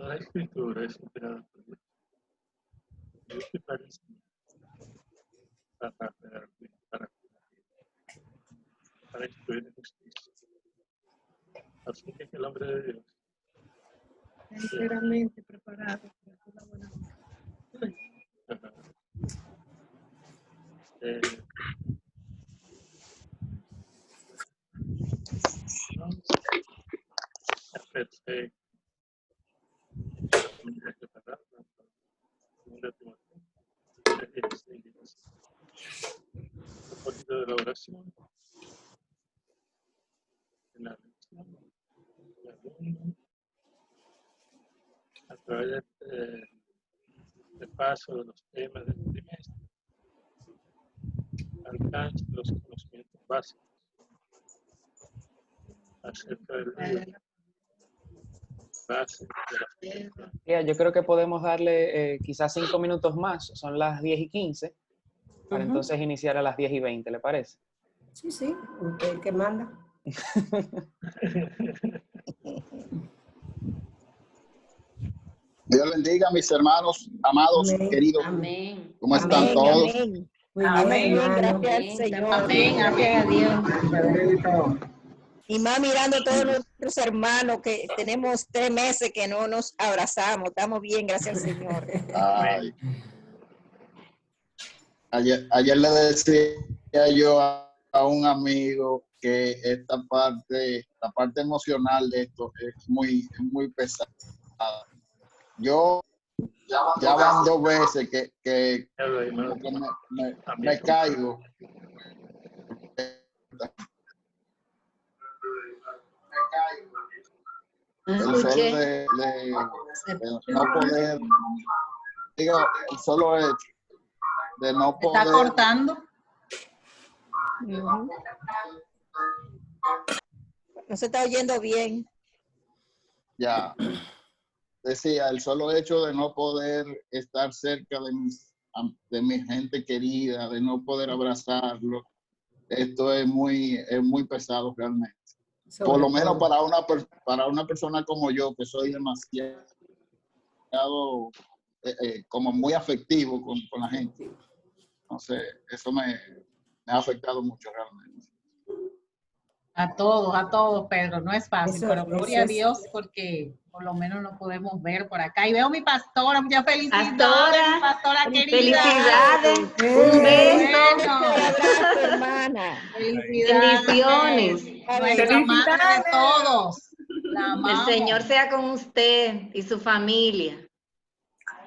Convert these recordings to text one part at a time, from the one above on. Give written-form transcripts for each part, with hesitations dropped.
Toda escritura es inspirada por Dios. Dios te parece para instruir en justicia. Así que el hombre de Dios enteramente preparado para toda buena obra. Perfecto. Un poquito de la oración, en la lección, la alumno, a través del paso de los temas del trimestre, alcance los conocimientos básicos acerca del libro, base de la filosofía. Yo creo que podemos darle quizás 5 minutos más, son las 10:15, para entonces iniciar a las 10:20, ¿le parece? Sí, sí, usted el que manda. Dios bendiga a mis hermanos, amados, Amén. queridos. Amén. ¿Cómo están Amén, todos? amén. Muy bien, Amén, hermano. gracias al Señor. Amén, gracias a Dios. Y más mirando a todos nuestros hermanos que tenemos 3 meses que no nos abrazamos. Estamos bien, gracias al Señor. Ay. Ayer le decía yo a un amigo que esta parte, la parte emocional de esto es muy pesada. Yo ya van 2 veces que me caigo. El solo de no poder, digo, el solo hecho de no poder. ¿Está cortando? No se está oyendo bien. Ya, decía, el solo hecho de no poder estar cerca de mi gente querida, de no poder abrazarlo, esto es muy pesado realmente. Por lo menos para una persona como yo, que soy demasiado como muy afectivo con la gente. Entonces, eso me ha afectado mucho realmente. A todos, Pedro, no es fácil, pero gloria a Dios porque por lo menos nos podemos ver por acá. Y veo a mi pastora, muchas felicidades, mi pastora querida. Felicidades, un beso. Hermana. Felicidades. Bendiciones. Nuestra madre de todos. La amamos. El Señor sea con usted y su familia.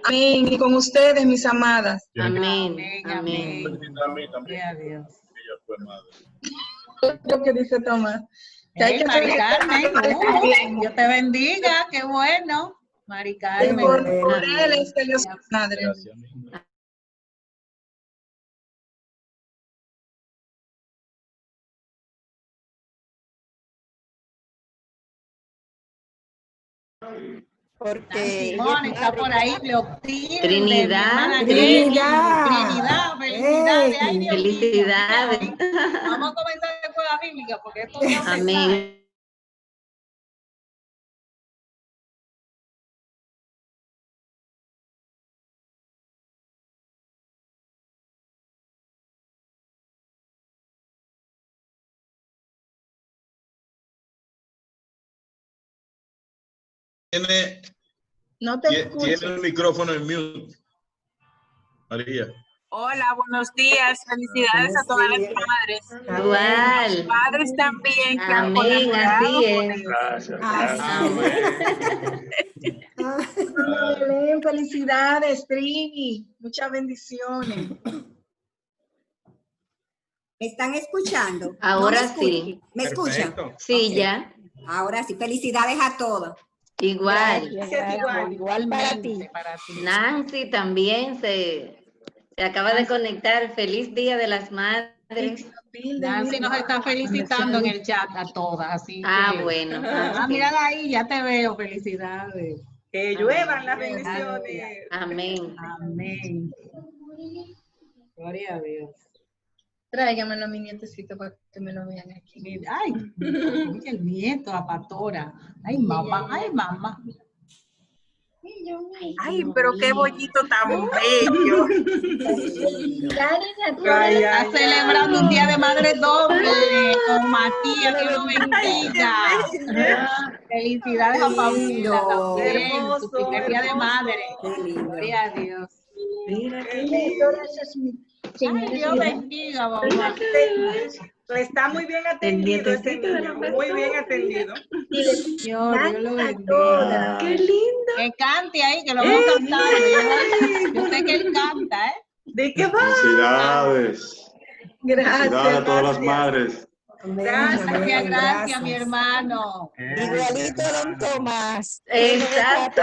Amén. Y con ustedes, mis amadas. Amén. Amén. Gloria a Dios. Ella fue madre. Lo que dice Tomás. Hey, Mari Carmen, Dios te bendiga, qué bueno. Mari Carmen. Por él es que Dios es madre. Porque Simón está por ahí, Leotilde, Trinidad. Trinidad, felicidades. Ay, Dios Felicidades. mío. Vamos a comenzar la escuela bíblica porque esto ya se Amén. Tiene el micrófono en mute. María. Hola, buenos días. Felicidades a todas las madres. Igual. Los padres también. Que han Amén, colaborado así con es. eso. Amén. Felicidades, Trini. Muchas bendiciones. ¿Me están escuchando? Ahora ¿No me escuchan? sí. ¿Me escuchan? Sí, Ok. ya. Ahora sí, felicidades a todos. Igual. Igual para ti. Nancy también se acaba de conectar. Feliz Día de las Madres. Nancy nos está felicitando en el chat a todas, así que... Bueno. Mírala ahí, ya te veo, felicidades. Que lluevan las bendiciones. Amén. Amén. Gloria a Dios. Tráigamelo a mi nietecito para que me lo vean aquí. Ay, oye, el nieto, la pastora. Ay, mamá, ay, mamá. Ay, pero qué bollito tan bello. Está celebrando un día de madre doble con Matías, que lo bendiga. Felicidades a Paulina también, Hermoso, su primer día de hermoso. madre. Qué lindo. Gloria a Dios. Mira qué Ay, Dios bendiga, mamá. Está muy bien atendido ese niño, muy bien atendido. Dios lo bendiga. Qué lindo. Que cante ahí, que lo veo cantando. Yo sé que él canta, ¿eh? ¿De qué va? Felicidades. Felicidades a todas las madres. Gracias, mi hermano. Igualito don Tomás. Exacto.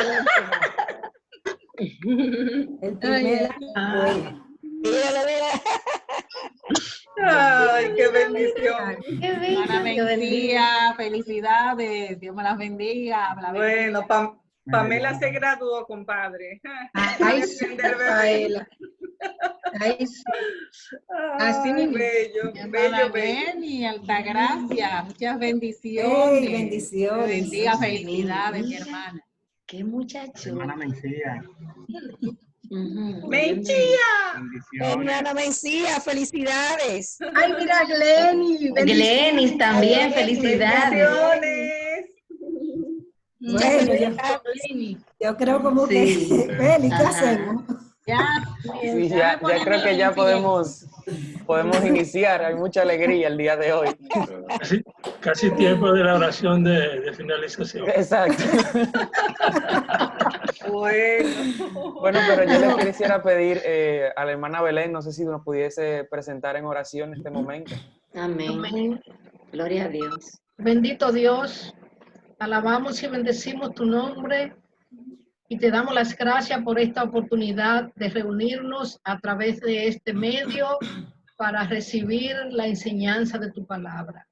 El primer año. Ay, qué bendición. Qué bello, Hermana qué bendición. Mencía, felicidades. Dios me las bendiga. Bueno, Pamela se graduó, compadre. Ay, sí, Rafaela. Ay, sí. Así mismo. Bello, Hermana bello, bello. Beni, Altagracia, muchas bendiciones. Ey, bendiciones. Bendiga, felicidades, mi hermana. Qué muchacho. Hermana Mencía. ¡Menchía! Hermana Mencía, felicidades. Ay, mira, Glenny. Glenis también, felicidades. Bueno, yo creo como que, Feli, ¿qué hacemos? Sí, ya creo que ya podemos iniciar. Hay mucha alegría el día de hoy. Casi tiempo de la oración de finalización. Exacto. Bueno, pero yo le quisiera pedir a la hermana Belén, no sé si nos pudiese presentar en oración en este momento. Amén. Gloria a Dios. Bendito Dios, alabamos y bendecimos tu nombre y te damos las gracias por esta oportunidad de reunirnos a través de este medio para recibir la enseñanza de tu palabra.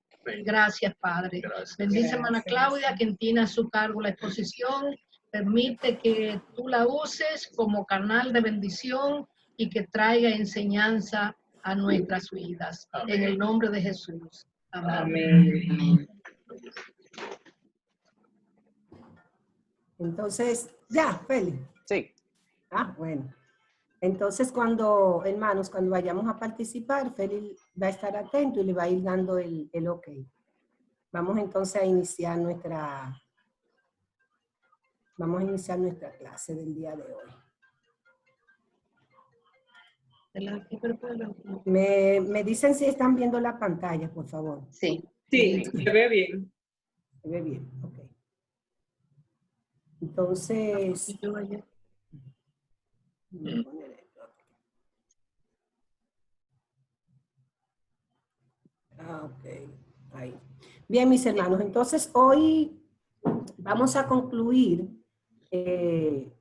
Gracias, Padre. Bendice a hermana Claudia, quien tiene a su cargo la exposición. Permite que tú la uses como canal de bendición y que traiga enseñanza a nuestras vidas. Amén. En el nombre de Jesús. Amén. Amén. Entonces, ya, Feli. Sí. Ah, bueno. Entonces, hermanos, cuando vayamos a participar, Feli va a estar atento y le va a ir dando el ok. Vamos entonces a iniciar nuestra clase del día de hoy. Me dicen si están viendo la pantalla, por favor. Sí. Sí, se ve bien. Se ve bien, ok. Entonces, ok, ahí. Bien, mis hermanos, entonces hoy vamos a concluir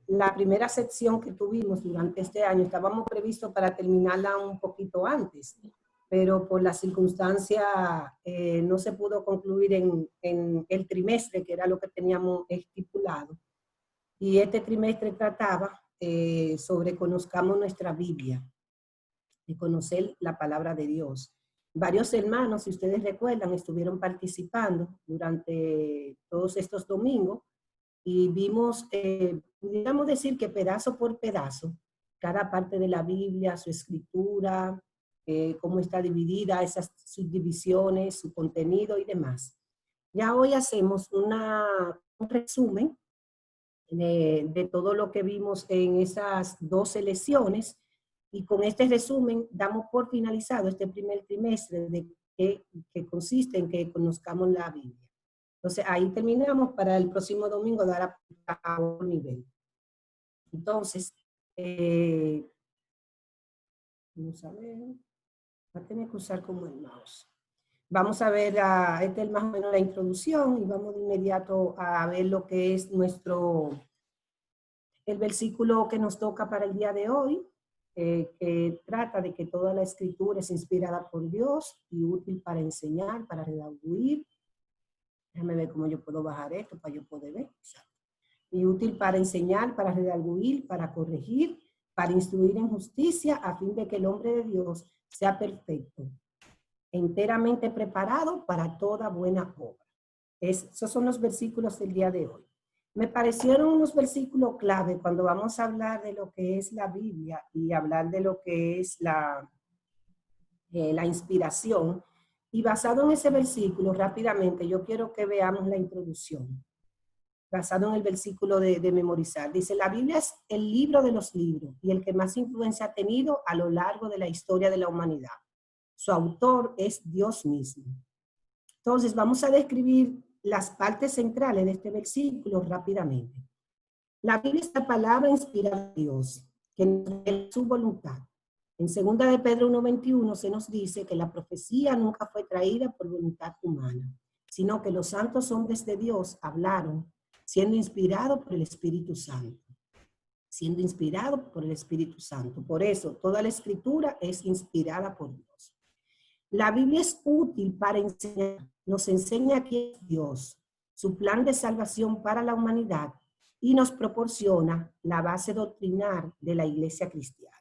la primera sección que tuvimos durante este año. Estábamos previstos para terminarla un poquito antes, pero por la circunstancia no se pudo concluir en el trimestre, que era lo que teníamos estipulado. Y este trimestre trataba sobre conozcamos nuestra Biblia, de conocer la palabra de Dios. Varios hermanos, si ustedes recuerdan, estuvieron participando durante todos estos domingos y vimos, pudiéramos decir que pedazo por pedazo, cada parte de la Biblia, su escritura, cómo está dividida, esas subdivisiones, su contenido y demás. Ya hoy hacemos un resumen de todo lo que vimos en esas 12 lecciones, y con este resumen damos por finalizado este primer trimestre que consiste en que conozcamos la Biblia. Entonces ahí terminamos para el próximo domingo dar a un nivel. Entonces, vamos a ver, va a tener que usar como el mouse. Vamos a ver, este es más o menos la introducción y vamos de inmediato a ver lo que es el versículo que nos toca para el día de hoy, que trata de que toda la escritura es inspirada por Dios y útil para enseñar, para redarguir. Déjame ver cómo yo puedo bajar esto para yo poder ver. Y útil para enseñar, para redarguir, para corregir, para instruir en justicia, a fin de que el hombre de Dios sea perfecto, enteramente preparado para toda buena obra. Esos son los versículos del día de hoy. Me parecieron unos versículos clave cuando vamos a hablar de lo que es la Biblia y hablar de lo que es la inspiración. Y basado en ese versículo, rápidamente, yo quiero que veamos la introducción. Basado en el versículo de memorizar. Dice, la Biblia es el libro de los libros y el que más influencia ha tenido a lo largo de la historia de la humanidad. Su autor es Dios mismo. Entonces, vamos a describir las partes centrales de este versículo rápidamente. La Biblia es la palabra inspirada de Dios, que nos revela su voluntad. En 2 de Pedro 1:21 se nos dice que la profecía nunca fue traída por voluntad humana, sino que los santos hombres de Dios hablaron, siendo inspirados por el Espíritu Santo. Siendo inspirados por el Espíritu Santo. Por eso, toda la Escritura es inspirada por Dios. La Biblia es útil para enseñar, nos enseña quién es Dios, su plan de salvación para la humanidad y nos proporciona la base doctrinal de la Iglesia cristiana.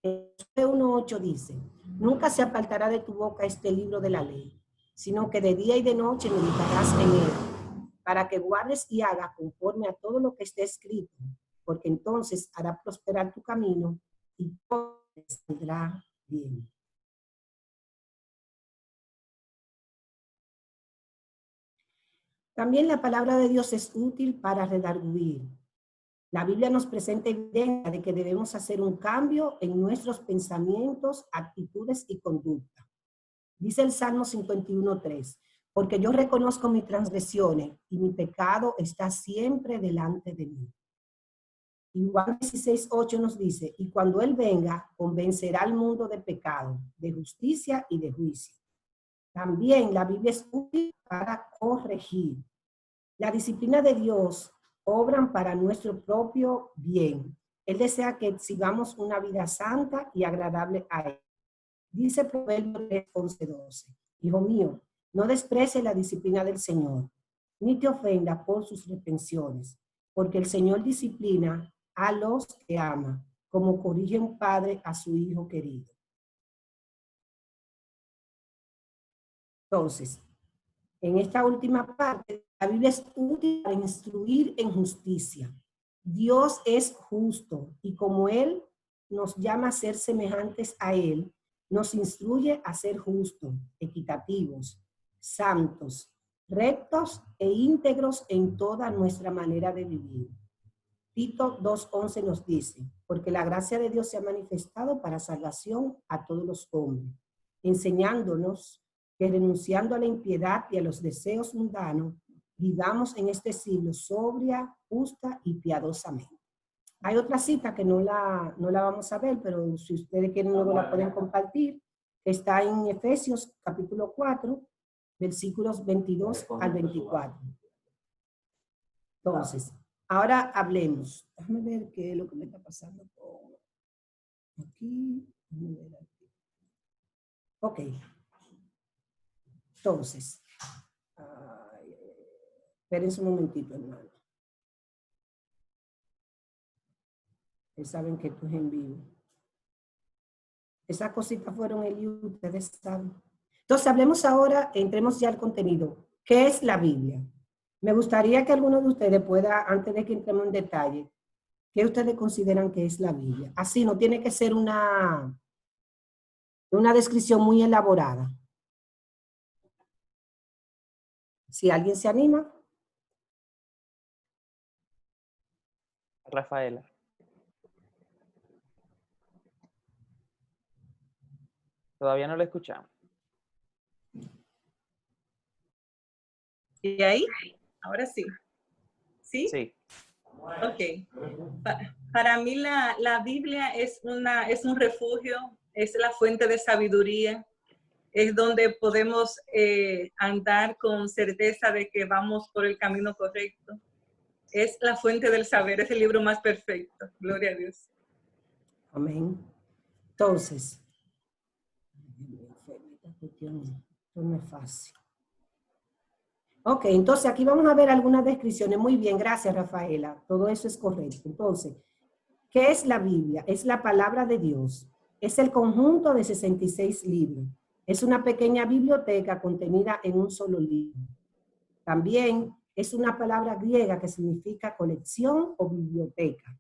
En 1:8 dice, nunca se apartará de tu boca este libro de la ley, sino que de día y de noche meditarás en él, para que guardes y hagas conforme a todo lo que esté escrito, porque entonces hará prosperar tu camino y todo te saldrá bien. También la palabra de Dios es útil para redarguir. La Biblia nos presenta evidencia de que debemos hacer un cambio en nuestros pensamientos, actitudes y conducta. Dice el Salmo 51:3, porque yo reconozco mis transgresiones y mi pecado está siempre delante de mí. Y Juan 16:8 nos dice, y cuando Él venga, convencerá al mundo de pecado, de justicia y de juicio. También la Biblia es útil para corregir. La disciplina de Dios obran para nuestro propio bien. Él desea que exhibamos una vida santa y agradable a Él. Dice Proverbios 3:11, hijo mío, no desprecies la disciplina del Señor, ni te ofenda por sus reprensiones, porque el Señor disciplina a los que ama, como corrige un padre a su hijo querido. Entonces, en esta última parte, la Biblia es útil para instruir en justicia. Dios es justo y como Él nos llama a ser semejantes a Él, nos instruye a ser justos, equitativos, santos, rectos e íntegros en toda nuestra manera de vivir. Tito 2:11 nos dice, porque la gracia de Dios se ha manifestado para salvación a todos los hombres, enseñándonos que renunciando a la impiedad y a los deseos mundanos, vivamos en este siglo sobria, justa y piadosamente. Hay otra cita que no la vamos a ver, pero si ustedes quieren luego la pueden compartir, que está en Efesios capítulo 4, versículos 22 al 24. Entonces, ahora hablemos. Déjame ver qué es lo que me está pasando aquí. Ok. Entonces, espérense un momentito, hermano. Ustedes saben que esto es en vivo. Esas cositas fueron el YouTube, ustedes saben. Entonces, hablemos ahora, entremos ya al contenido. ¿Qué es la Biblia? Me gustaría que alguno de ustedes pueda, antes de que entremos en detalle, ¿qué ustedes consideran que es la Biblia? Así, no tiene que ser una descripción muy elaborada. Si alguien se anima. Rafaela. Todavía no la escuchamos. ¿Y ahí? Ahora sí. ¿Sí? Sí. Ok. Para mí la Biblia es un refugio, es la fuente de sabiduría, es donde podemos andar con certeza de que vamos por el camino correcto. Es la fuente del saber, es el libro más perfecto. Gloria a Dios. Amén. Entonces, esto no es fácil. Ok, entonces aquí vamos a ver algunas descripciones. Muy bien, gracias Rafaela. Todo eso es correcto. Entonces, ¿qué es la Biblia? Es la palabra de Dios. Es el conjunto de 66 libros. Es una pequeña biblioteca contenida en un solo libro. También es una palabra griega que significa colección o biblioteca.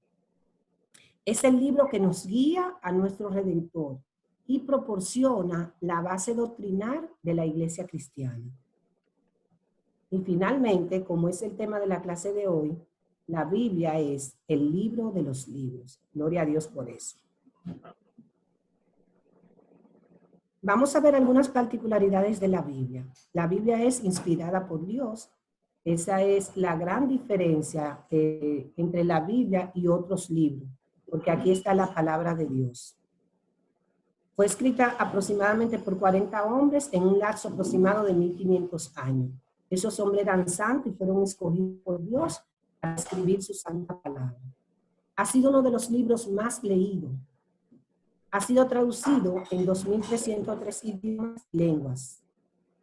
Es el libro que nos guía a nuestro Redentor y proporciona la base doctrinal de la Iglesia cristiana. Y finalmente, como es el tema de la clase de hoy, la Biblia es el libro de los libros. Gloria a Dios por eso. Vamos a ver algunas particularidades de la Biblia. La Biblia es inspirada por Dios. Esa es la gran diferencia entre la Biblia y otros libros, porque aquí está la palabra de Dios. Fue escrita aproximadamente por 40 hombres en un lapso aproximado de 1500 años. Esos hombres eran santos y fueron escogidos por Dios para escribir su santa palabra. Ha sido uno de los libros más leídos. Ha sido traducido en 2.303 idiomas y lenguas.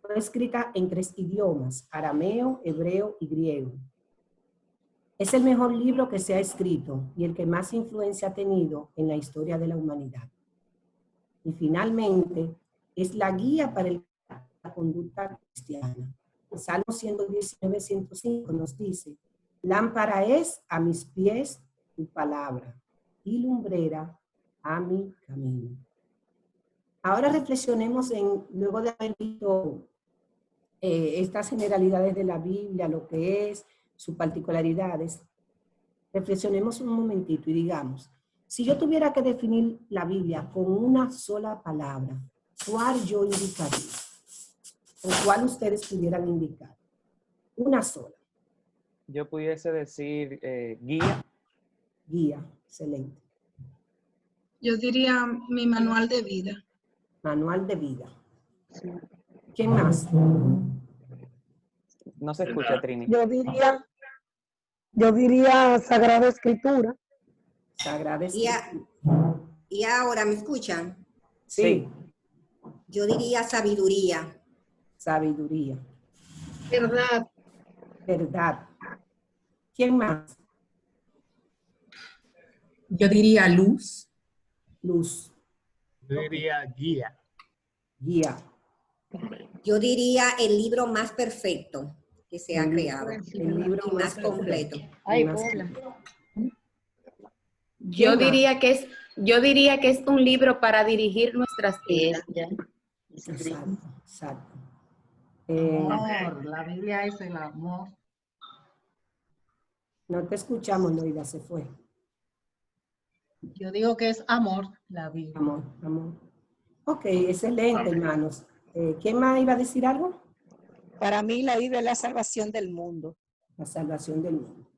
Fue escrita en 3 idiomas, arameo, hebreo y griego. Es el mejor libro que se ha escrito y el que más influencia ha tenido en la historia de la humanidad. Y finalmente, es la guía para la conducta cristiana. El Salmo 119, 105 nos dice, lámpara es a mis pies tu palabra y lumbrera a mi camino. Ahora reflexionemos luego de haber visto estas generalidades de la Biblia, lo que es, sus particularidades, reflexionemos un momentito y digamos, si yo tuviera que definir la Biblia con una sola palabra, ¿cuál yo indicaría? ¿O cuál ustedes pudieran indicar? Una sola. Yo pudiese decir guía. Guía, excelente. Yo diría mi manual de vida. Manual de vida. ¿Quién más? No se escucha, Trini. Yo diría Sagrada Escritura. Sagrada Escritura. Y ahora, ¿me escuchan? Sí. Yo diría sabiduría. Sabiduría. Verdad. Verdad. ¿Quién más? Yo diría luz. Luz. Yo diría guía. Guía. Yo diría el libro más perfecto que se ha creado. El libro más completo. Ay, Yo diría que es un libro para dirigir nuestras vidas. Exacto, exacto. Amor, la Biblia es el amor. No te escuchamos, Loida, se fue. Yo digo que es amor, la Biblia. Amor, amor. Ok, excelente, hermanos. ¿Quién más iba a decir algo? Para mí la Biblia es la salvación del mundo. La salvación del mundo.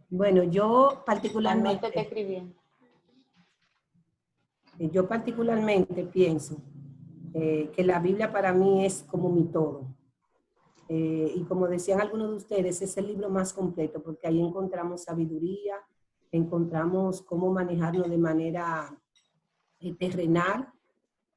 Bueno, yo particularmente pienso que la Biblia para mí es como mi todo. Y como decían algunos de ustedes, es el libro más completo porque ahí encontramos sabiduría, encontramos cómo manejarlo de manera terrenal,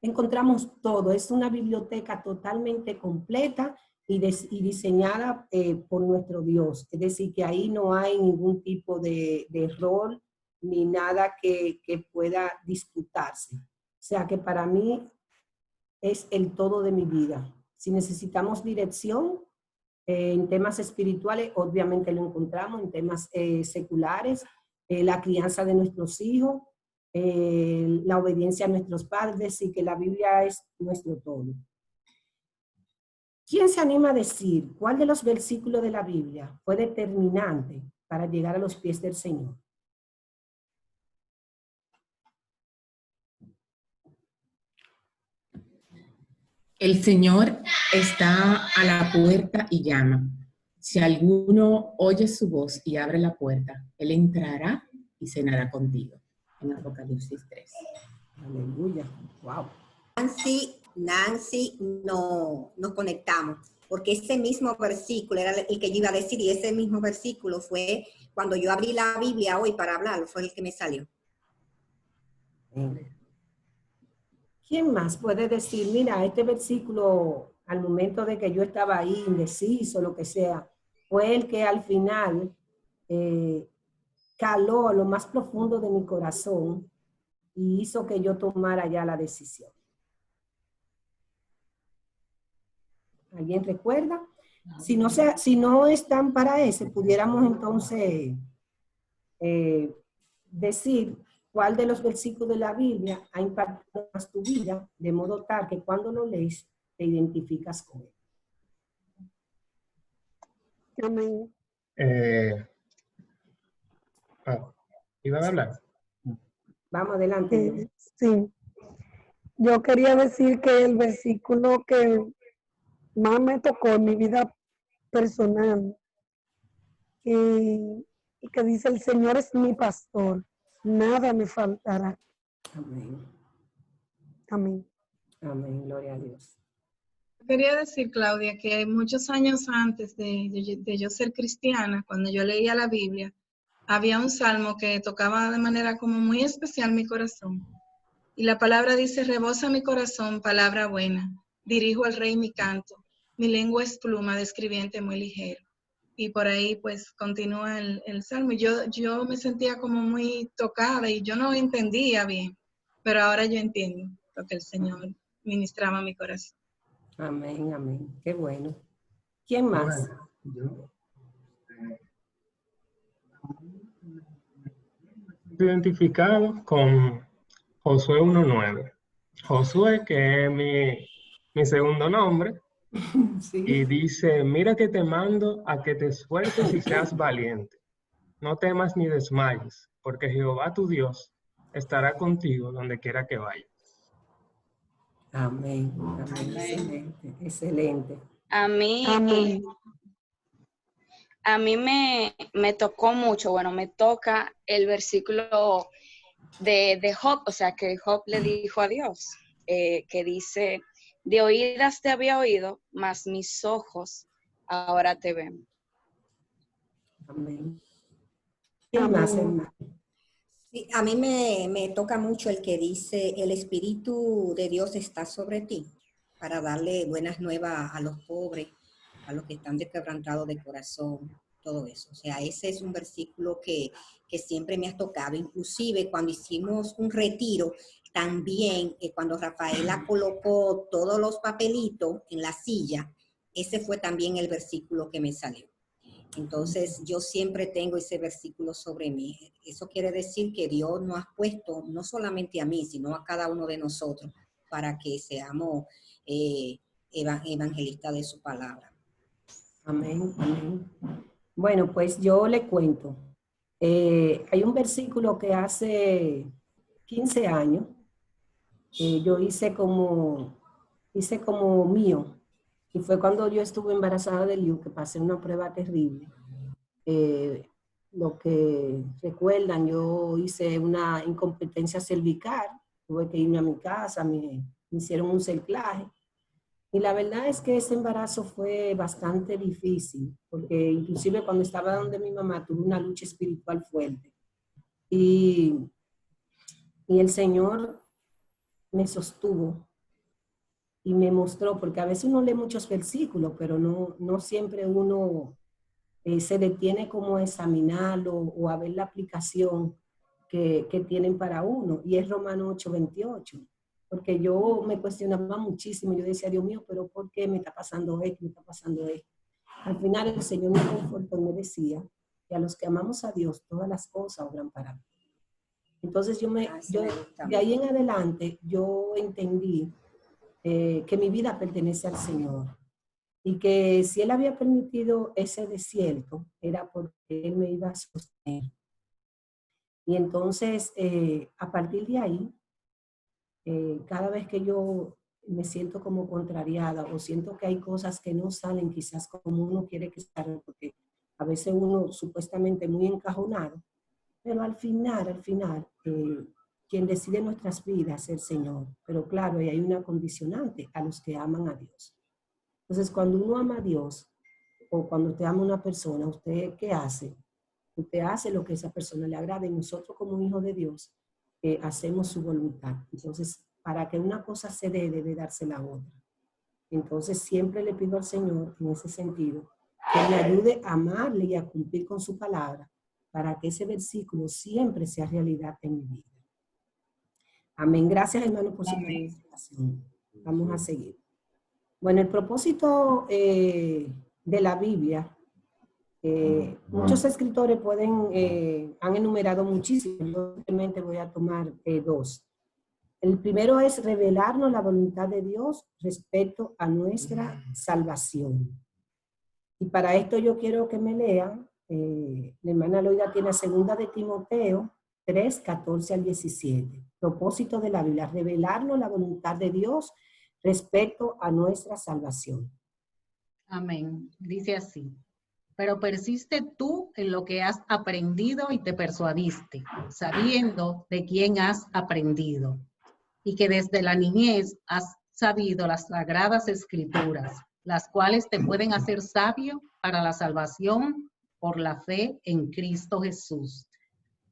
encontramos todo. Es una biblioteca totalmente completa y diseñada por nuestro Dios. Es decir, que ahí no hay ningún tipo de error ni nada que pueda disputarse. O sea que para mí es el todo de mi vida. Si necesitamos dirección en temas espirituales, obviamente lo encontramos, en temas seculares, la crianza de nuestros hijos, la obediencia a nuestros padres, y que la Biblia es nuestro todo. ¿Quién se anima a decir cuál de los versículos de la Biblia fue determinante para llegar a los pies del Señor? El Señor está a la puerta y llama. Si alguno oye su voz y abre la puerta, Él entrará y cenará contigo. En Apocalipsis 3. Aleluya. Wow. Nancy, no nos conectamos, porque ese mismo versículo era el que yo iba a decir, y ese mismo versículo fue cuando yo abrí la Biblia hoy para hablarlo, fue el que me salió. ¿Quién más puede decir, mira, este versículo, al momento de que yo estaba ahí indeciso, lo que sea, fue el que al final caló a lo más profundo de mi corazón y hizo que yo tomara ya la decisión? ¿Alguien recuerda? Si no están para ese, pudiéramos entonces decir cuál de los versículos de la Biblia ha impactado más tu vida, de modo tal que cuando lo lees te identificas con él. Amén. ¿Iban a hablar? Vamos adelante. Sí. Yo quería decir que el versículo que más me tocó en mi vida personal y que dice: el Señor es mi pastor, nada me faltará. Amén. Amén. Amén, gloria a Dios. Quería decir, Claudia, que muchos años antes de yo ser cristiana, cuando yo leía la Biblia, había un salmo que tocaba de manera como muy especial mi corazón. Y la palabra dice: rebosa mi corazón, palabra buena, dirijo al rey mi canto, mi lengua es pluma de escribiente muy ligero. Y por ahí pues continúa el salmo. Y yo me sentía como muy tocada y yo no entendía bien, pero ahora yo entiendo lo que el Señor ministraba a mi corazón. Amén, amén. Qué bueno. ¿Quién más? Bueno, yo identificado con Josué 1:9. Josué, que es mi segundo nombre, Sí. y dice: mira que te mando a que te esfuerces y seas valiente. No temas ni desmayes, porque Jehová tu Dios estará contigo donde quiera que vayas. Amén, amén. Excelente, excelente. A mí, Amén. a mí me tocó mucho, bueno, me toca el versículo de Job, o sea, que Job le dijo a Dios, que dice: de oídas te había oído, mas mis ojos ahora te ven. Amén. ¿Quién más, hermano? Sí, a mí me toca mucho el que dice: el Espíritu de Dios está sobre ti para darle buenas nuevas a los pobres, a los que están desquebrantados de corazón, todo eso. O sea, ese es un versículo que siempre me ha tocado. Inclusive cuando hicimos un retiro, también cuando Rafaela colocó todos los papelitos en la silla, ese fue también el versículo que me salió. Entonces, yo siempre tengo ese versículo sobre mí. Eso quiere decir que Dios nos ha puesto, no solamente a mí, sino a cada uno de nosotros, para que seamos evangelistas de su palabra. Amén, amén. Bueno, pues yo le cuento. Hay un versículo que hace 15 años yo hice como mío. Y fue cuando yo estuve embarazada de Liu, que pasé una prueba terrible. Lo que recuerdan, yo hice una incompetencia cervical, tuve que irme a mi casa, me hicieron un cerclaje. Y la verdad es que ese embarazo fue bastante difícil, porque inclusive cuando estaba donde mi mamá tuve una lucha espiritual fuerte. Y el Señor me sostuvo y me mostró, porque a veces uno lee muchos versículos, pero no siempre uno se detiene como a examinarlo o a ver la aplicación que tienen para uno. Y es Romanos 8:28. Porque yo me cuestionaba muchísimo, yo decía: Dios mío, pero ¿por qué me está pasando esto? Me está pasando esto. Al final el Señor me confortó y me decía que a los que amamos a Dios, todas las cosas obran para mí. Entonces de ahí en adelante, yo entendí que mi vida pertenece al Señor y que si Él había permitido ese desierto, era porque Él me iba a sostener. Y entonces, a partir de ahí, cada vez que yo me siento como contrariada o siento que hay cosas que no salen quizás como uno quiere que salgan, porque a veces uno supuestamente muy encajonado, pero al final, quien decide nuestras vidas es el Señor. Pero claro, y hay una condicionante: a los que aman a Dios. Entonces, cuando uno ama a Dios o cuando usted ama a una persona, ¿usted qué hace? Usted hace lo que a esa persona le agrada, y nosotros como hijos de Dios hacemos su voluntad. Entonces, para que una cosa se dé, debe darse la otra. Entonces, siempre le pido al Señor en ese sentido que me ayude a amarle y a cumplir con su palabra, para que ese versículo siempre sea realidad en mi vida. Amén. Gracias, hermano, por su participación. Vamos a seguir. Bueno, el propósito de la Biblia, muchos escritores han enumerado muchísimos, yo simplemente voy a tomar dos. El primero es revelarnos la voluntad de Dios respecto a nuestra salvación. Y para esto yo quiero que me lean, la hermana Loida tiene 2 de Timoteo 3, 14 al 17. Propósito de la Biblia, revelarnos la voluntad de Dios respecto a nuestra salvación. Amén. Dice así. Pero persiste tú en lo que has aprendido y te persuadiste, sabiendo de quién has aprendido, y que desde la niñez has sabido las sagradas escrituras, las cuales te pueden hacer sabio para la salvación por la fe en Cristo Jesús.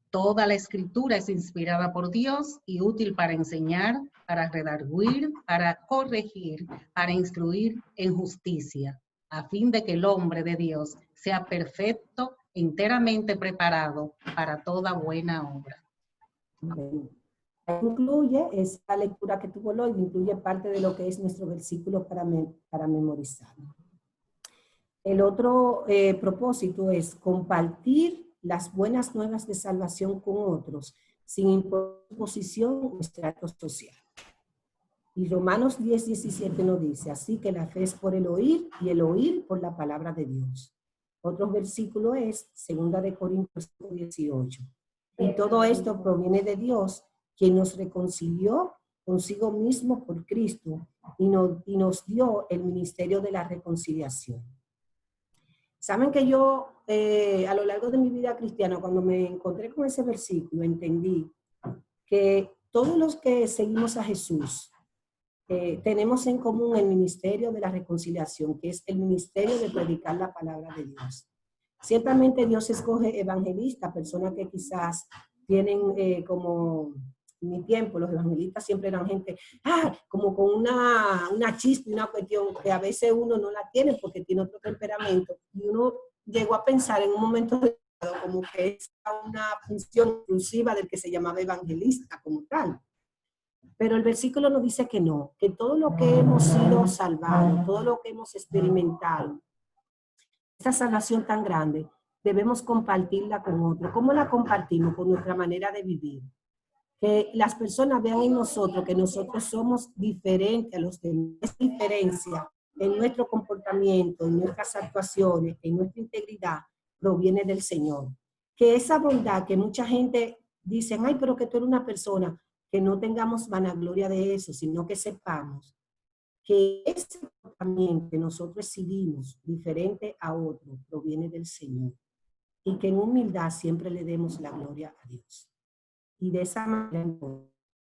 Toda la escritura es inspirada por Dios y útil para enseñar, para redarguir, para corregir, para instruir en justicia, a fin de que el hombre de Dios sea perfecto, enteramente preparado para toda buena obra. Incluye esa lectura que tuvo Lloyd, incluye parte de lo que es nuestro versículo para memorizar. El otro propósito es compartir las buenas nuevas de salvación con otros, sin imposición o estrato social. Y Romanos 10, 17 nos dice, así que la fe es por el oír y el oír por la palabra de Dios. Otro versículo es 2 de Corintios 18. Y todo esto proviene de Dios, quien nos reconcilió consigo mismo por Cristo y nos dio el ministerio de la reconciliación. Saben que yo, a lo largo de mi vida cristiana, cuando me encontré con ese versículo, entendí que todos los que seguimos a Jesús, tenemos en común el ministerio de la reconciliación, que es el ministerio de predicar la palabra de Dios. Ciertamente Dios escoge evangelistas, personas que quizás tienen como en mi tiempo, los evangelistas siempre eran gente, como con una chispa, una cuestión que a veces uno no la tiene porque tiene otro temperamento. Y uno llegó a pensar en un momento dado como que es una función exclusiva del que se llamaba evangelista como tal. Pero el versículo nos dice que no, que todo lo que hemos sido salvados, todo lo que hemos experimentado, esta salvación tan grande, debemos compartirla con otros. ¿Cómo la compartimos? Con nuestra manera de vivir. Que las personas vean en nosotros que nosotros somos diferentes a los demás. Esa diferencia en nuestro comportamiento, en nuestras actuaciones, en nuestra integridad, proviene del Señor. Que esa bondad que mucha gente dice, ay, pero que tú eres una persona, que no tengamos vanagloria de eso, sino que sepamos que ese comportamiento que nosotros exhibimos diferente a otro proviene del Señor. Y que en humildad siempre le demos la gloria a Dios. Y de esa manera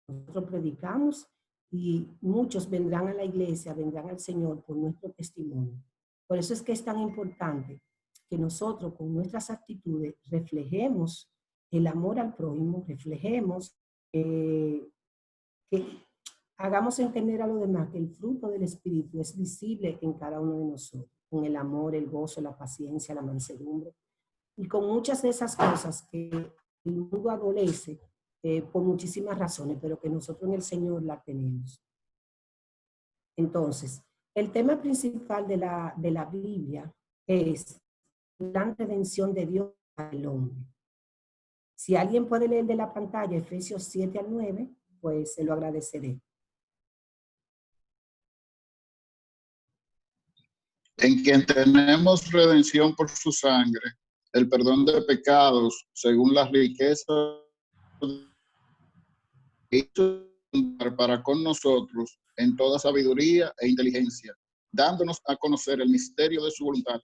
nosotros predicamos y muchos vendrán a la iglesia, vendrán al Señor por nuestro testimonio. Por eso es que es tan importante que nosotros con nuestras actitudes reflejemos el amor al prójimo, reflejemos que hagamos entender a los demás que el fruto del Espíritu es visible en cada uno de nosotros, con el amor, el gozo, la paciencia, la mansedumbre, y con muchas de esas cosas que el mundo adolece por muchísimas razones, pero que nosotros en el Señor la tenemos. Entonces, el tema principal de la Biblia es la redención de Dios al hombre. Si alguien puede leer de la pantalla Efesios 7 al 9, pues se lo agradeceré. En quien tenemos redención por su sangre, el perdón de pecados, según las riquezas para con nosotros en toda sabiduría e inteligencia, dándonos a conocer el misterio de su voluntad,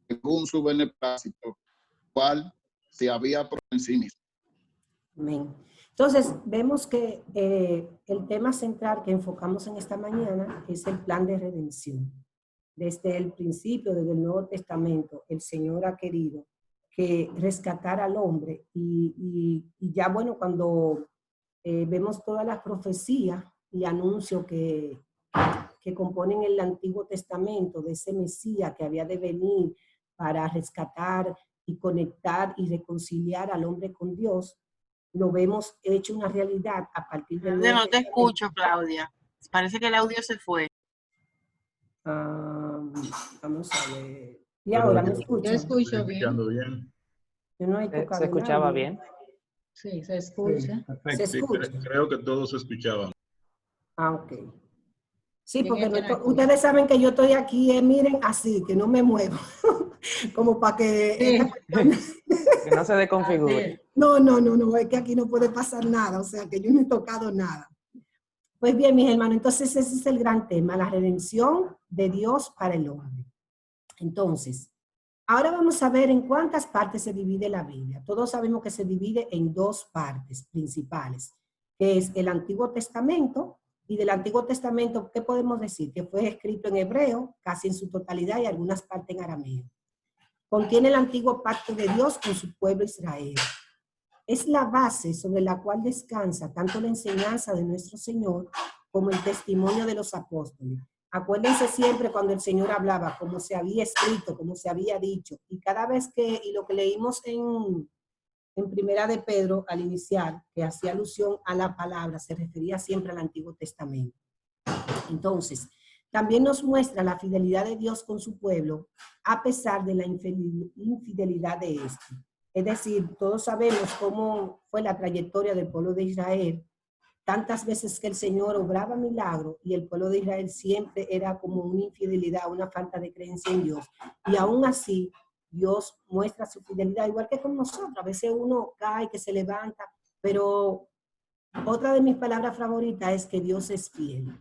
según su beneplácito, cual se había por en sí mismo. Amén. Entonces, vemos que el tema central que enfocamos en esta mañana es el plan de redención. Desde el principio, desde el Nuevo Testamento, el Señor ha querido que rescatar al hombre y ya bueno, cuando vemos todas las profecías y anuncios que componen el Antiguo Testamento de ese Mesías que había de venir para rescatar y conectar y reconciliar al hombre con Dios, lo vemos hecho una realidad a partir de... No te escucho, Claudia. Parece que el audio se fue. Vamos a ver. ¿Y ahora me escuchan? Yo escucho bien. Yo no he tocado ¿Se escuchaba nadie. bien? Sí, se escucha. ¿Se Perfecto, sí, escucha? creo que todos se escuchaban. Ah, ok. Sí, ¿Quién porque es que no escucha? ustedes saben que yo estoy aquí, miren, así, que no me muevo. Como para que... esta cuestión- Que no se desconfigure. No, es que aquí no puede pasar nada, o sea, que yo no he tocado nada. Pues bien, mis hermanos, entonces ese es el gran tema, la redención de Dios para el hombre. Entonces, ahora vamos a ver en cuántas partes se divide la Biblia. Todos sabemos que se divide en dos partes principales, que es el Antiguo Testamento, y del Antiguo Testamento, ¿qué podemos decir? Que fue escrito en hebreo, casi en su totalidad, y algunas partes en arameo. Contiene el antiguo pacto de Dios con su pueblo Israel. Es la base sobre la cual descansa tanto la enseñanza de nuestro Señor como el testimonio de los apóstoles. Acuérdense siempre cuando el Señor hablaba, como se había escrito, como se había dicho. Y cada vez que, y lo que leímos en Primera de Pedro, al iniciar, que hacía alusión a la palabra, se refería siempre al Antiguo Testamento. Entonces, también nos muestra la fidelidad de Dios con su pueblo, a pesar de la infidelidad de éste. Es decir, todos sabemos cómo fue la trayectoria del pueblo de Israel. Tantas veces que el Señor obraba milagros y el pueblo de Israel siempre era como una infidelidad, una falta de creencia en Dios. Y aún así, Dios muestra su fidelidad, igual que con nosotros. A veces uno cae, que se levanta, pero otra de mis palabras favoritas es que Dios es fiel.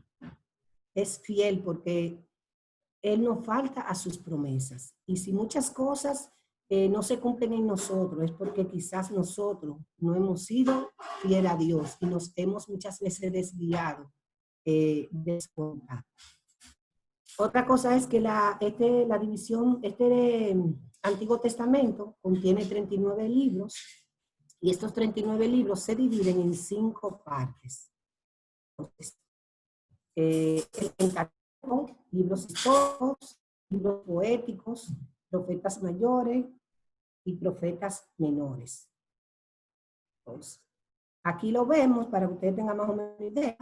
Es fiel porque Él no falta a sus promesas. Y si muchas cosas no se cumplen en nosotros, es porque quizás nosotros no hemos sido fiel a Dios y nos hemos muchas veces desviado de su voluntad. Otra cosa es que la división, Antiguo Testamento contiene 39 libros y estos 39 libros se dividen en 5 partes. Entonces, el Pentateuco, libros históricos, libros poéticos, profetas mayores y profetas menores. Entonces, aquí lo vemos para que ustedes tengan más o menos una idea.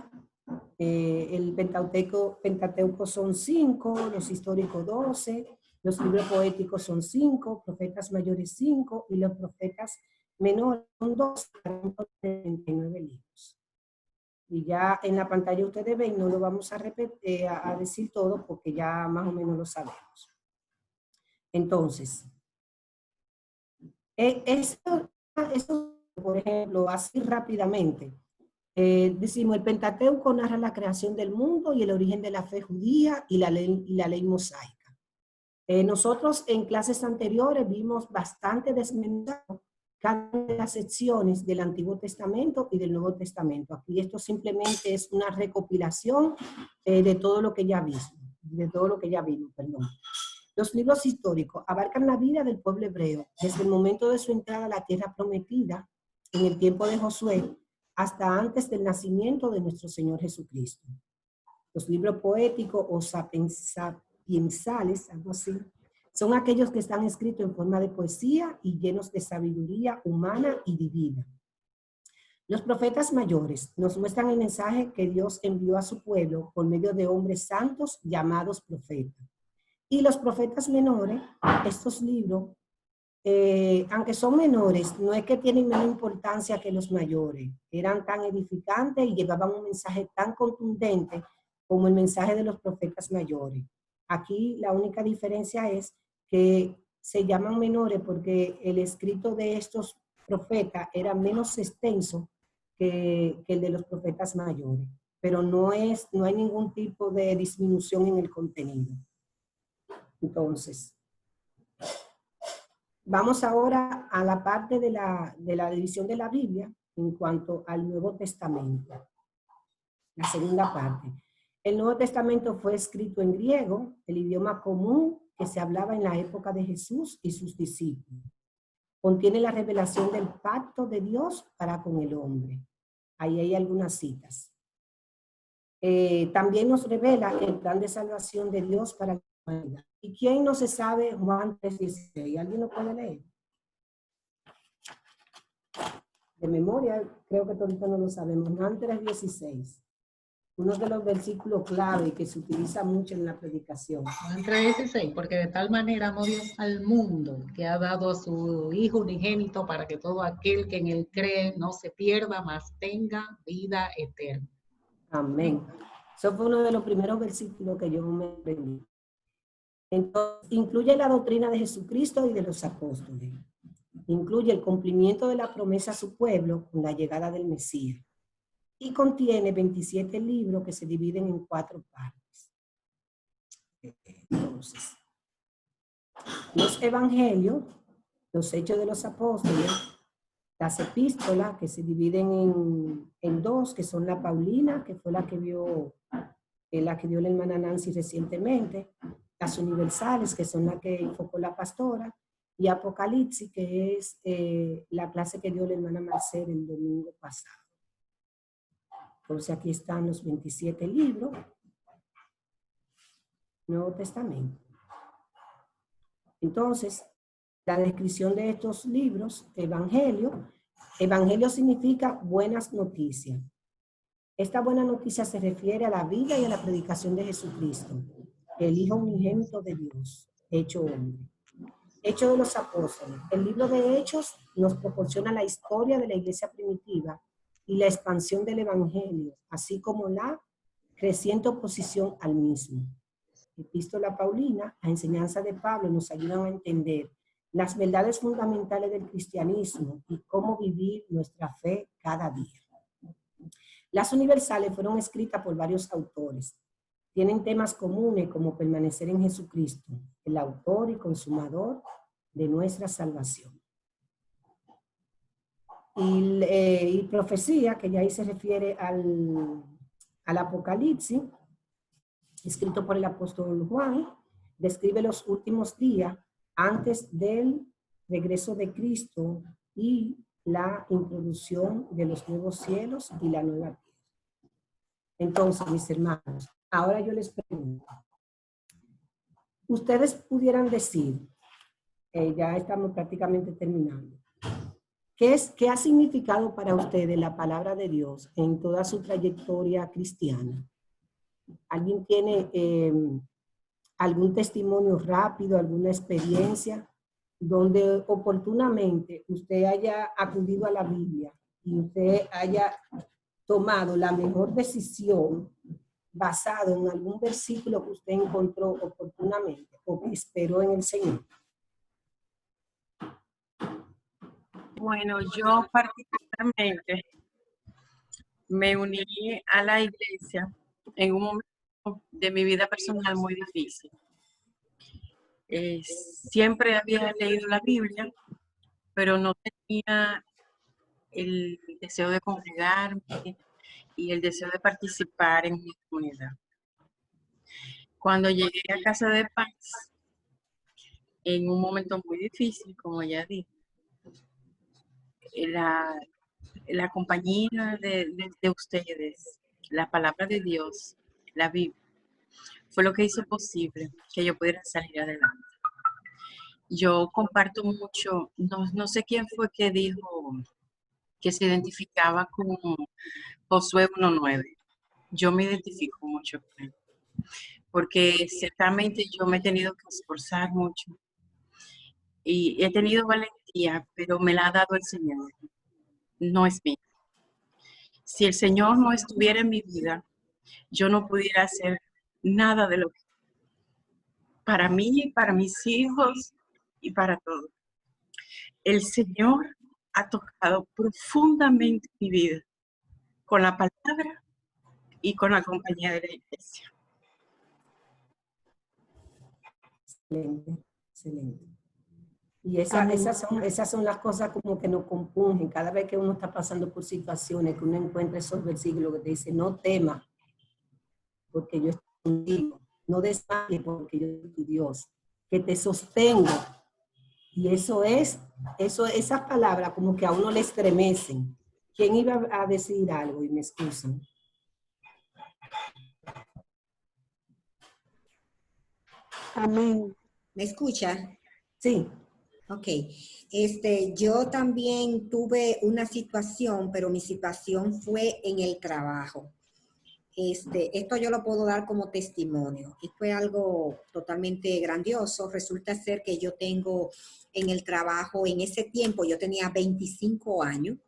El Pentateuco son 5, los históricos 12, los libros poéticos son 5, profetas mayores 5 y los profetas menores son 2, 39 libros. Y ya en la pantalla ustedes ven, no lo vamos a repetir, a decir todo porque ya más o menos lo sabemos. Entonces, esto, por ejemplo, así rápidamente, decimos, el Pentateuco narra la creación del mundo y el origen de la fe judía y la ley mosaica. Nosotros en clases anteriores vimos bastante desmenuzado cada una de las secciones del Antiguo Testamento y del Nuevo Testamento. Aquí esto simplemente es una recopilación de todo lo que ya vimos, perdón. Los libros históricos abarcan la vida del pueblo hebreo desde el momento de su entrada a la tierra prometida en el tiempo de Josué hasta antes del nacimiento de nuestro Señor Jesucristo. Los libros poéticos o sapiensales, algo así, son aquellos que están escritos en forma de poesía y llenos de sabiduría humana y divina. Los profetas mayores nos muestran el mensaje que Dios envió a su pueblo por medio de hombres santos llamados profetas. Y los profetas menores, estos libros, aunque son menores, no es que tienen menos importancia que los mayores. Eran tan edificantes y llevaban un mensaje tan contundente como el mensaje de los profetas mayores. Aquí la única diferencia es que se llaman menores porque el escrito de estos profetas era menos extenso que el de los profetas mayores. Pero no hay ningún tipo de disminución en el contenido. Entonces, vamos ahora a la parte de la división de la Biblia en cuanto al Nuevo Testamento. La segunda parte. El Nuevo Testamento fue escrito en griego, el idioma común que se hablaba en la época de Jesús y sus discípulos. Contiene la revelación del pacto de Dios para con el hombre. Ahí hay algunas citas. También nos revela el plan de salvación de Dios para la humanidad. ¿Y quién no se sabe Juan 3:16? ¿Alguien lo puede leer? De memoria, creo que todavía no lo sabemos. Juan 3:16. uno de los versículos clave que se utiliza mucho en la predicación. Juan 3:16, porque de tal manera amó Dios al mundo que ha dado a su Hijo unigénito para que todo aquel que en él cree no se pierda, mas tenga vida eterna. Amén. Eso fue uno de los primeros versículos que yo me aprendí. Entonces, incluye la doctrina de Jesucristo y de los apóstoles. Incluye el cumplimiento de la promesa a su pueblo con la llegada del Mesías. Y contiene 27 libros que se dividen en 4 partes. Entonces, los evangelios, los hechos de los apóstoles, las epístolas que se dividen en 2, que son la Paulina, que fue la que dio la hermana Nancy recientemente, las universales, que son las que enfocó la pastora, y Apocalipsis, que es la clase que dio la hermana Marcela el domingo pasado. Entonces aquí están los 27 libros, Nuevo Testamento. Entonces, la descripción de estos libros, evangelio significa buenas noticias. Esta buena noticia se refiere a la vida y a la predicación de Jesucristo, el Hijo unigénito de Dios, hecho hombre. Hechos de los apóstoles. El libro de Hechos nos proporciona la historia de la iglesia primitiva y la expansión del evangelio, así como la creciente oposición al mismo. Epístola Paulina, la enseñanza de Pablo nos ayudan a entender las verdades fundamentales del cristianismo y cómo vivir nuestra fe cada día. Las universales fueron escritas por varios autores. Tienen temas comunes como permanecer en Jesucristo, el autor y consumador de nuestra salvación. Y profecía, que ya ahí se refiere al Apocalipsis, escrito por el apóstol Juan, describe los últimos días antes del regreso de Cristo y la introducción de los nuevos cielos y la nueva tierra. Entonces, mis hermanos, ahora yo les pregunto, ustedes pudieran decir, ya estamos prácticamente terminando, ¿qué ha significado para ustedes la palabra de Dios en toda su trayectoria cristiana? ¿Alguien tiene algún testimonio rápido, alguna experiencia donde oportunamente usted haya acudido a la Biblia y usted haya tomado la mejor decisión basado en algún versículo que usted encontró oportunamente o que esperó en el Señor? Bueno, yo particularmente me uní a la iglesia en un momento de mi vida personal muy difícil. Siempre había leído la Biblia, pero no tenía el deseo de congregarme y el deseo de participar en mi comunidad. Cuando llegué a Casa de Paz, en un momento muy difícil, como ya dije, la compañía de ustedes, la palabra de Dios, la Biblia, fue lo que hizo posible que yo pudiera salir adelante. Yo comparto mucho, no sé quién fue que dijo que se identificaba con Josué 1:9. Yo me identifico mucho con él, porque ciertamente yo me he tenido que esforzar mucho y he tenido valentía, pero me la ha dado el Señor, no es mía. Si el Señor no estuviera en mi vida, yo no pudiera hacer nada de lo que para mí, para mis hijos y para todos. El Señor ha tocado profundamente mi vida con la palabra y con la compañía de la iglesia. Excelente, excelente. Y esas son las cosas como que nos compujen. Cada vez que uno está pasando por situaciones, que uno encuentra esos versículos que te dicen, no temas, porque yo estoy contigo. No desmayes, porque yo soy tu Dios. Que te sostengo. Y esas palabras como que a uno le estremecen. ¿Quién iba a decir algo? Y me excusan. Amén. ¿Me escucha? Sí. Ok. Yo también tuve una situación, pero mi situación fue en el trabajo. esto yo lo puedo dar como testimonio. Y fue algo totalmente grandioso. Resulta ser que yo tengo en el trabajo, en ese tiempo yo tenía 25 años,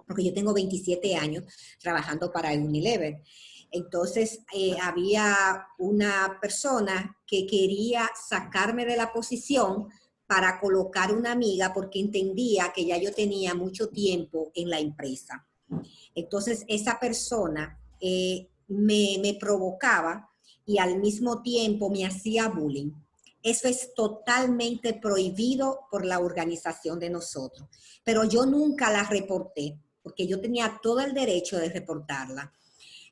porque yo tengo 27 años trabajando para Unilever. Entonces, había una persona que quería sacarme de la posición para colocar una amiga porque entendía que ya yo tenía mucho tiempo en la empresa. Entonces, esa persona me provocaba y al mismo tiempo me hacía bullying. Eso es totalmente prohibido por la organización de nosotros. Pero yo nunca la reporté, porque yo tenía todo el derecho de reportarla.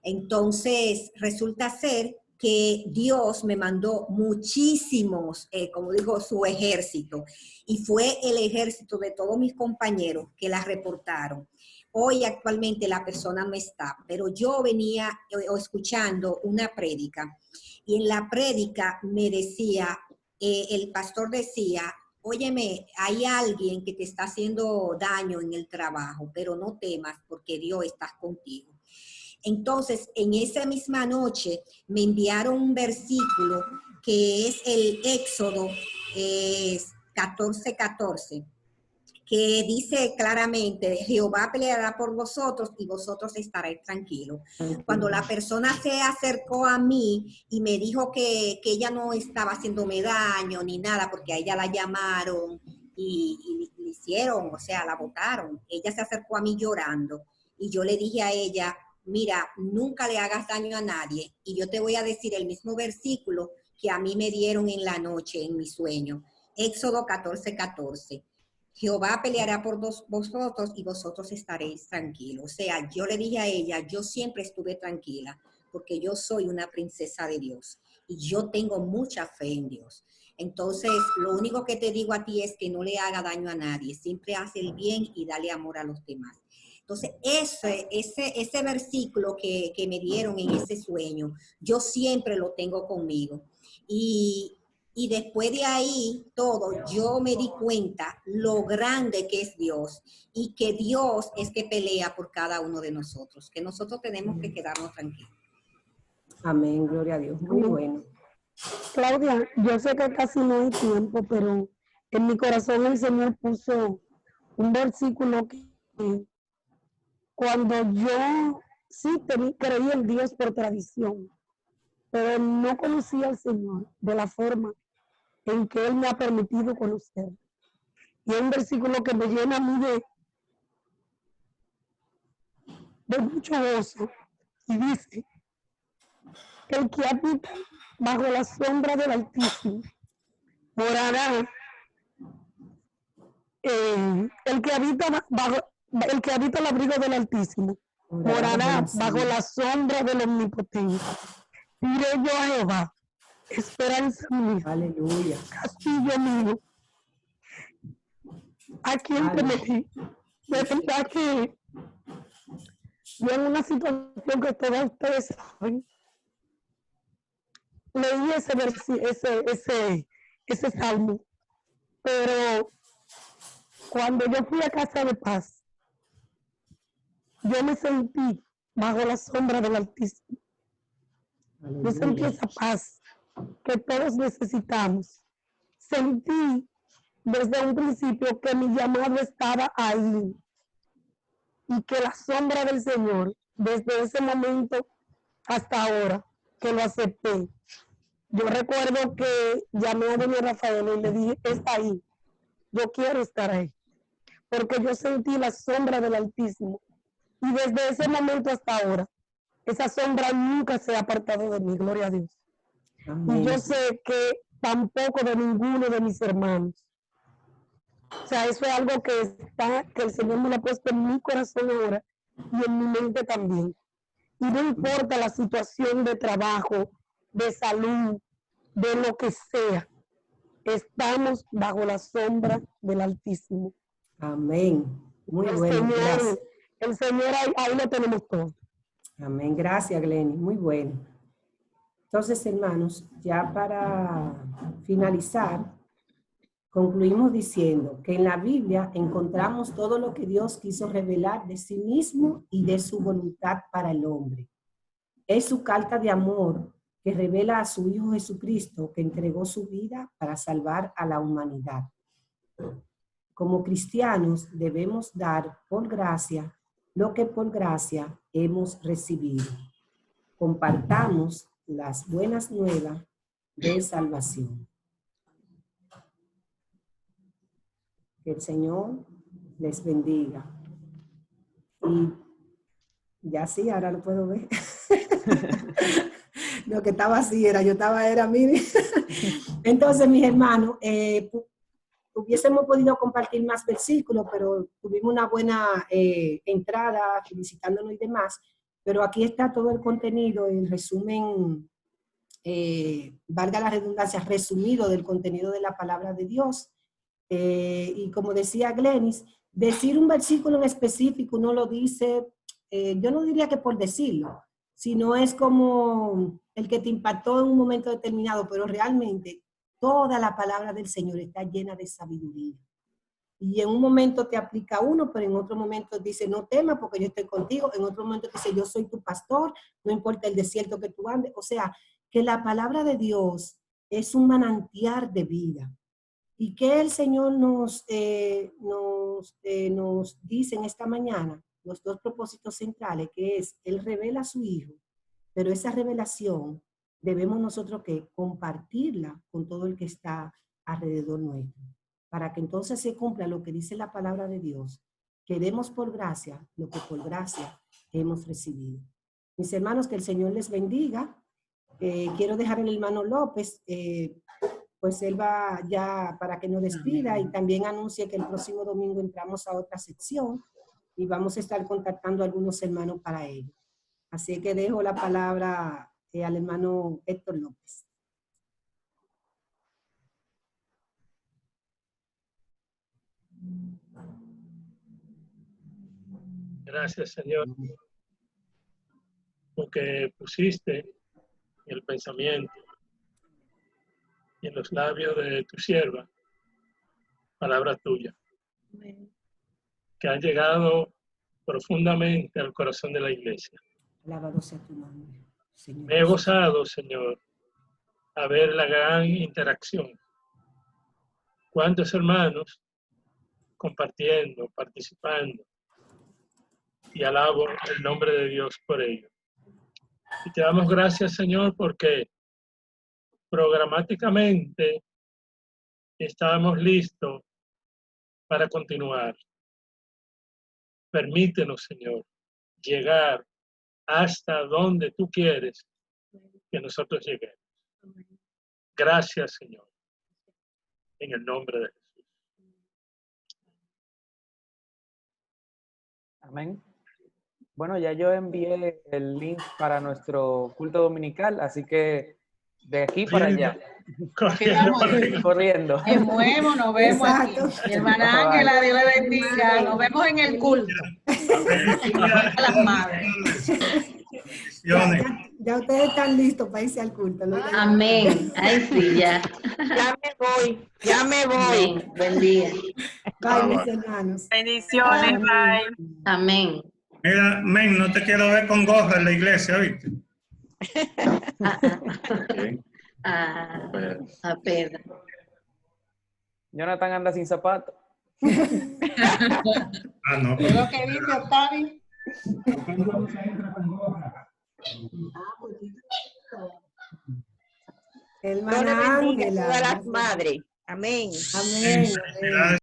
Entonces, resulta ser que Dios me mandó muchísimos, como dijo, su ejército. Y fue el ejército de todos mis compañeros que la reportaron. Hoy actualmente la persona no está, pero yo venía escuchando una prédica. Y en la prédica me decía, el pastor decía, óyeme, hay alguien que te está haciendo daño en el trabajo, pero no temas porque Dios está contigo. Entonces, en esa misma noche me enviaron un versículo que es el Éxodo 14:14, que dice claramente, Jehová peleará por vosotros y vosotros estaréis tranquilos. Cuando la persona se acercó a mí y me dijo que ella no estaba haciéndome daño ni nada, porque a ella la llamaron y le hicieron, o sea, la botaron. Ella se acercó a mí llorando y yo le dije a ella, mira, nunca le hagas daño a nadie. Y yo te voy a decir el mismo versículo que a mí me dieron en la noche, en mi sueño. Éxodo 14:14. Jehová peleará por vosotros y vosotros estaréis tranquilos. O sea, yo le dije a ella, yo siempre estuve tranquila porque yo soy una princesa de Dios y yo tengo mucha fe en Dios. Entonces, lo único que te digo a ti es que no le haga daño a nadie. Siempre haz el bien y dale amor a los demás. Entonces, ese versículo que me dieron en ese sueño, yo siempre lo tengo conmigo. Y después de ahí, todo, yo me di cuenta lo grande que es Dios y que Dios es que pelea por cada uno de nosotros, que nosotros tenemos que quedarnos tranquilos. Amén, gloria a Dios. Muy bueno. Claudia, yo sé que casi no hay tiempo, pero en mi corazón el Señor puso un versículo que cuando yo sí creí en Dios por tradición, pero no conocía al Señor de la forma en que Él me ha permitido conocer. Y es un versículo que me llena a mí de mucho gozo. Y dice, el que habita bajo la sombra del Altísimo morará, el que habita el abrigo del Altísimo morará bajo la sombra del Omnipotente. Diré yo a Jehová, esperanza mía, aleluya, castillo mío, a quien temeré. De verdad que yo en una situación que todos ustedes saben, leí ese salmo, pero cuando yo fui a casa de paz, yo me sentí bajo la sombra del Altísimo. Yo sentí esa paz que todos necesitamos. Sentí desde un principio que mi llamado estaba ahí y que la sombra del Señor, desde ese momento hasta ahora, que lo acepté. Yo recuerdo que llamé a doña Rafaela y le dije, está ahí, yo quiero estar ahí, porque yo sentí la sombra del Altísimo y desde ese momento hasta ahora, esa sombra nunca se ha apartado de mí, gloria a Dios. Amén. Y yo sé que tampoco de ninguno de mis hermanos. O sea, eso es algo que el Señor me lo ha puesto en mi corazón ahora y en mi mente también. Y no importa la situación de trabajo, de salud, de lo que sea, estamos bajo la sombra del Altísimo. Amén. Muy bueno, gracias. El Señor ahí lo tenemos todo. Amén, gracias Glenny, muy bueno. Entonces, hermanos, ya para finalizar, concluimos diciendo que en la Biblia encontramos todo lo que Dios quiso revelar de sí mismo y de su voluntad para el hombre. Es su carta de amor que revela a su Hijo Jesucristo, que entregó su vida para salvar a la humanidad. Como cristianos debemos dar por gracia lo que por gracia hemos recibido. Compartamos las buenas nuevas de salvación. Que el Señor les bendiga. Y ya sí, ahora lo puedo ver. Lo que estaba así era, mire. Entonces, mis hermanos, hubiésemos podido compartir más versículos, pero tuvimos una buena entrada, felicitándonos y demás. Pero aquí está todo el contenido, el resumen, valga la redundancia, resumido del contenido de la palabra de Dios. Y como decía Glenis, decir un versículo en específico no lo dice, yo no diría que por decirlo, sino es como el que te impactó en un momento determinado, pero realmente toda la palabra del Señor está llena de sabiduría. Y en un momento te aplica uno, pero en otro momento dice, no temas porque yo estoy contigo. En otro momento dice, yo soy tu pastor, no importa el desierto que tú andes. O sea, que la palabra de Dios es un manantial de vida. Y que el Señor nos dice en esta mañana, los dos propósitos centrales, que es, Él revela a su Hijo, pero esa revelación debemos nosotros que compartirla con todo el que está alrededor nuestro, para que entonces se cumpla lo que dice la palabra de Dios, que demos por gracia lo que por gracia hemos recibido. Mis hermanos, que el Señor les bendiga. Quiero dejar al hermano López, pues él va ya para que nos despida y también anuncie que el próximo domingo entramos a otra sección y vamos a estar contactando a algunos hermanos para ello. Así que dejo la palabra al hermano Héctor López. Gracias, Señor, porque pusiste en el pensamiento y en los labios de tu sierva palabra tuya, que ha llegado profundamente al corazón de la iglesia. Alabado sea tu nombre, Señor. Me he gozado, Señor, a ver la gran interacción. Cuántos hermanos compartiendo, participando, y alabo el nombre de Dios por ello. Y te damos gracias, Señor, porque programáticamente estábamos listos para continuar. Permítenos, Señor, llegar hasta donde tú quieres que nosotros lleguemos. Gracias, Señor, en el nombre de Jesús. Amén. Bueno, ya yo envié el link para nuestro culto dominical, así que de aquí para allá. Corriendo. Nos vemos, nos vemos aquí. Mi hermana Ángela, Dios le bendiga. Nos vemos en el culto. A las madres. Ya ustedes están listos para irse al culto, ¿no? Amén. Ay, sí, ya. Ya me voy. Amén. Buen día. Bye, mis hermanos. Bendiciones, bye. Amén. Mira, men, no te quiero ver con gorra en la iglesia, ¿viste? A Pedro. Jonathan anda sin zapatos. No. ¿Qué es lo que dice Octavio? Hermana Ángela. Todas las madres. Amén. Amén. Amén.